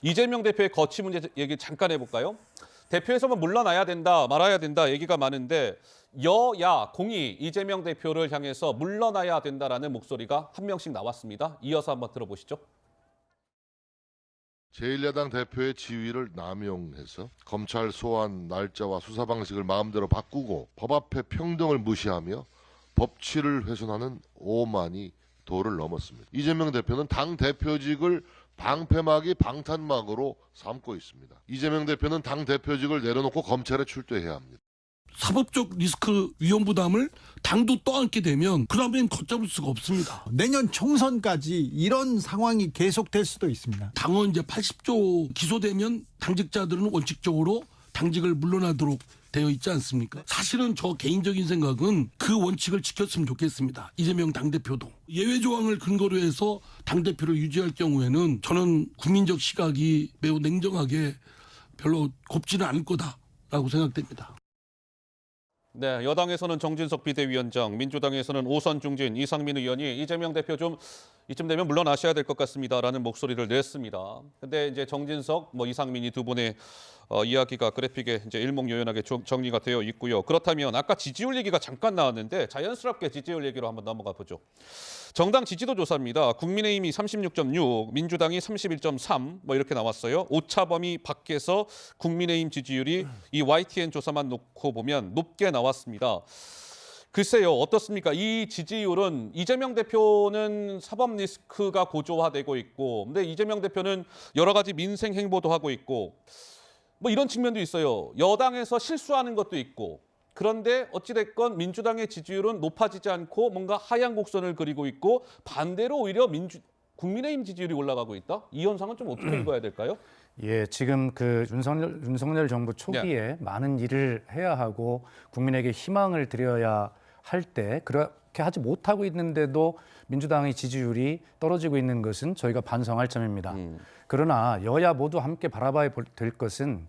이재명 대표의 거취 문제 얘기 잠깐 해볼까요? 대표에서만 물러나야 된다, 말아야 된다 얘기가 많은데 여야 공이 이재명 대표를 향해서 물러나야 된다라는 목소리가 한 명씩 나왔습니다. 이어서 한번 들어보시죠. 제1야당 대표의 지위를 남용해서 검찰 소환 날짜와 수사 방식을 마음대로 바꾸고 법 앞에 평등을 무시하며 법치를 훼손하는 오만이 도를 넘었습니다. 이재명 대표는 당 대표직을 방패막이 방탄막으로 삼고 있습니다. 이재명 대표는 당 대표직을 내려놓고 검찰에 출두해야 합니다. 사법적 리스크 위험 부담을 당도 떠안게 되면 그다음엔 걷잡을 수가 없습니다. 내년 총선까지 이런 상황이 계속될 수도 있습니다. 당원 이제 80조 기소되면 당직자들은 원칙적으로 당직을 물러나도록 되어 있지 않습니까? 사실은 저 개인적인 생각은 그 원칙을 지켰으면 좋겠습니다. 이재명 당대표도. 예외 조항을 근거로 해서 당대표를 유지할 경우에는 저는 국민적 시각이 매우 냉정하게 별로 곱지는 않을 거다라고 생각됩니다. 네, 여당에서는 정진석 비대위원장, 민주당에서는 오선 중진 이상민 의원이 이재명 대표 좀 이쯤 되면 물러나셔야 될 것 같습니다라는 목소리를 냈습니다. 근데 이제 정진석, 이상민이 두 분의 이야기가 그래픽에 이제 일목요연하게 정리가 되어 있고요. 그렇다면 아까 지지율 얘기가 잠깐 나왔는데 자연스럽게 지지율 얘기로 한번 넘어가 보죠. 정당 지지도 조사입니다. 국민의힘이 36.6, 민주당이 31.3 이렇게 나왔어요. 오차범위 밖에서 국민의힘 지지율이 이 YTN 조사만 놓고 보면 높게 나왔습니다. 글쎄요, 어떻습니까? 이 지지율은 이재명 대표는 사법 리스크가 고조화되고 있고, 근데 이재명 대표는 여러 가지 민생 행보도 하고 있고, 이런 측면도 있어요. 여당에서 실수하는 것도 있고, 그런데 어찌됐건 민주당의 지지율은 높아지지 않고 뭔가 하향 곡선을 그리고 있고, 반대로 오히려 국민의힘 지지율이 올라가고 있다? 이 현상은 좀 어떻게 읽어야 될까요? 예, 지금 그 윤석열 정부 초기에 많은 일을 해야 하고 국민에게 희망을 드려야 할 때 그렇게 하지 못하고 있는데도 민주당의 지지율이 떨어지고 있는 것은 저희가 반성할 점입니다. 그러나 여야 모두 함께 바라봐야 될 것은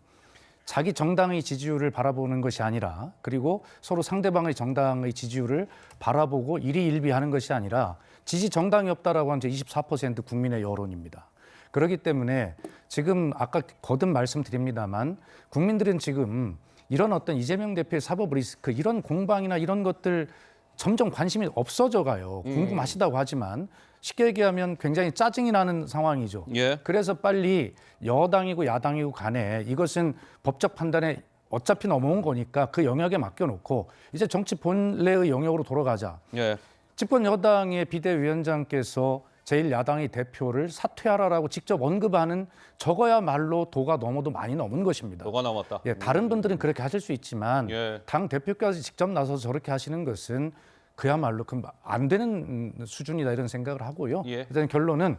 자기 정당의 지지율을 바라보는 것이 아니라 그리고 서로 상대방의 정당의 지지율을 바라보고 일희일비하는 것이 아니라 지지 정당이 없다라고 하는 24% 국민의 여론입니다. 그렇기 때문에 지금 아까 거듭 말씀드립니다만 국민들은 지금 이런 어떤 이재명 대표의 사법 리스크 이런 공방이나 이런 것들 점점 관심이 없어져 가요. 궁금하시다고 하지만 쉽게 얘기하면 굉장히 짜증이 나는 상황이죠. 예. 그래서 빨리 여당이고 야당이고 간에 이것은 법적 판단에 어차피 넘어온 거니까 그 영역에 맡겨놓고 이제 정치 본래의 영역으로 돌아가자. 예. 집권 여당의 비대위원장께서 제1야당의 대표를 사퇴하라라고 직접 언급하는 저거야말로 도가 넘어도 많이 넘은 것입니다. 도가 넘었다. 예, 다른 분들은 그렇게 하실 수 있지만 예. 당 대표까지 직접 나서서 저렇게 하시는 것은 그야말로 안 되는 수준이다 이런 생각을 하고요. 예. 일단 결론은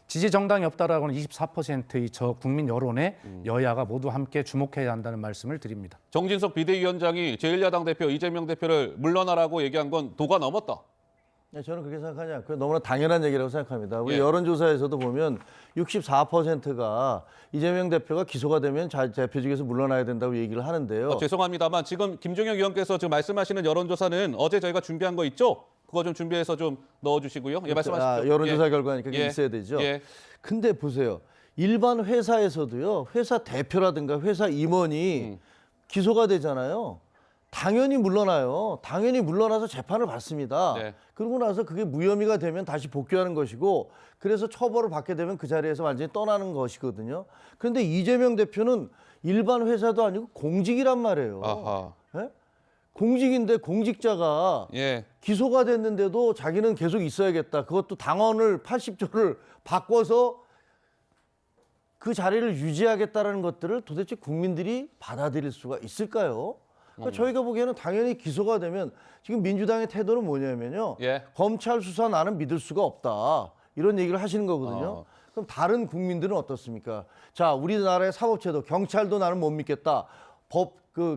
지지 정당이 없다라고는 24%의 저 국민 여론에 여야가 모두 함께 주목해야 한다는 말씀을 드립니다. 정진석 비대위원장이 제1야당 대표 이재명 대표를 물러나라고 얘기한 건 도가 넘었다. 네, 저는 그렇게 생각하지 않고요. 너무나 당연한 얘기라고 생각합니다. 우리 예. 여론조사에서도 보면 64%가 이재명 대표가 기소가 되면 대표직에서 물러나야 된다고 얘기를 하는데요. 죄송합니다만 지금 김종혁 의원께서 지금 말씀하시는 여론조사는 어제 저희가 준비한 거 있죠? 그거 좀 준비해서 좀 넣어주시고요. 예, 말씀하시죠. 여론조사 예. 결과니까 그게 예. 있어야 되죠. 예. 근데 보세요. 일반 회사에서도요. 회사 대표라든가 회사 임원이 기소가 되잖아요. 당연히 물러나요. 당연히 물러나서 재판을 받습니다. 네. 그러고 나서 그게 무혐의가 되면 다시 복귀하는 것이고 그래서 처벌을 받게 되면 그 자리에서 완전히 떠나는 것이거든요. 그런데 이재명 대표는 일반 회사도 아니고 공직이란 말이에요. 아하. 예? 공직인데 공직자가 예. 기소가 됐는데도 자기는 계속 있어야겠다. 그것도 당원을 80조를 바꿔서 그 자리를 유지하겠다는 것들을 도대체 국민들이 받아들일 수가 있을까요? 그러니까 저희가 보기에는 당연히 기소가 되면 지금 민주당의 태도는 뭐냐면요. 예. 검찰 수사 나는 믿을 수가 없다. 이런 얘기를 하시는 거거든요. 그럼 다른 국민들은 어떻습니까? 자, 우리나라의 사법제도, 경찰도 나는 못 믿겠다.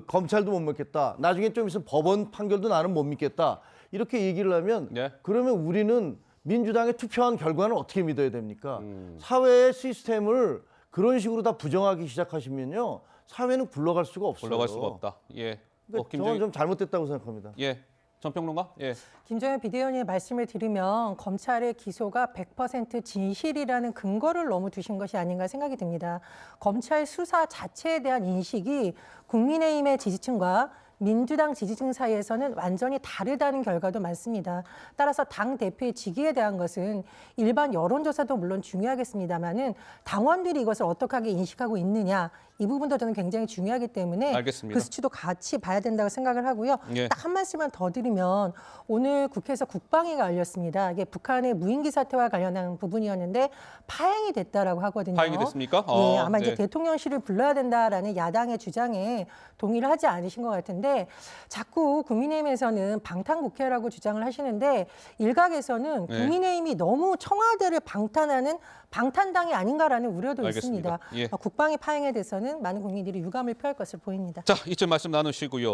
검찰도 못 믿겠다. 나중에 좀 있으면 법원 판결도 나는 못 믿겠다. 이렇게 얘기를 하면 예. 그러면 우리는 민주당에 투표한 결과는 어떻게 믿어야 됩니까? 사회의 시스템을 그런 식으로 다 부정하기 시작하시면요. 사회는 굴러갈 수가 없어요. 올라갈 수가 없다. 예. 그러니까 저는 좀 잘못됐다고 생각합니다. 예. 전평론가? 예. 김정현 비대위원의 말씀을 들으면 검찰의 기소가 100% 진실이라는 근거를 너무 두신 것이 아닌가 생각이 듭니다. 검찰 수사 자체에 대한 인식이 국민의힘의 지지층과 민주당 지지층 사이에서는 완전히 다르다는 결과도 많습니다. 따라서 당 대표의 직위에 대한 것은 일반 여론조사도 물론 중요하겠습니다만은 당원들이 이것을 어떻게 인식하고 있느냐 이 부분도 저는 굉장히 중요하기 때문에 알겠습니다. 그 수치도 같이 봐야 된다고 생각을 하고요. 예. 딱 한 말씀만 더 드리면 오늘 국회에서 국방위가 열렸습니다. 이게 북한의 무인기 사태와 관련한 부분이었는데 파행이 됐다라고 하거든요. 파행이 됐습니까? 예, 아마 이제 네. 대통령실을 불러야 된다라는 야당의 주장에 동의를 하지 않으신 것 같은데 자꾸 국민의힘에서는 방탄국회라고 주장을 하시는데 일각에서는 네. 국민의힘이 너무 청와대를 방탄하는 방탄당이 아닌가라는 우려도 알겠습니다. 있습니다. 예. 국방위 파행에 대해서는 많은 국민들이 유감을 표할 것을 보입니다. 자, 이쯤 말씀 나누시고요.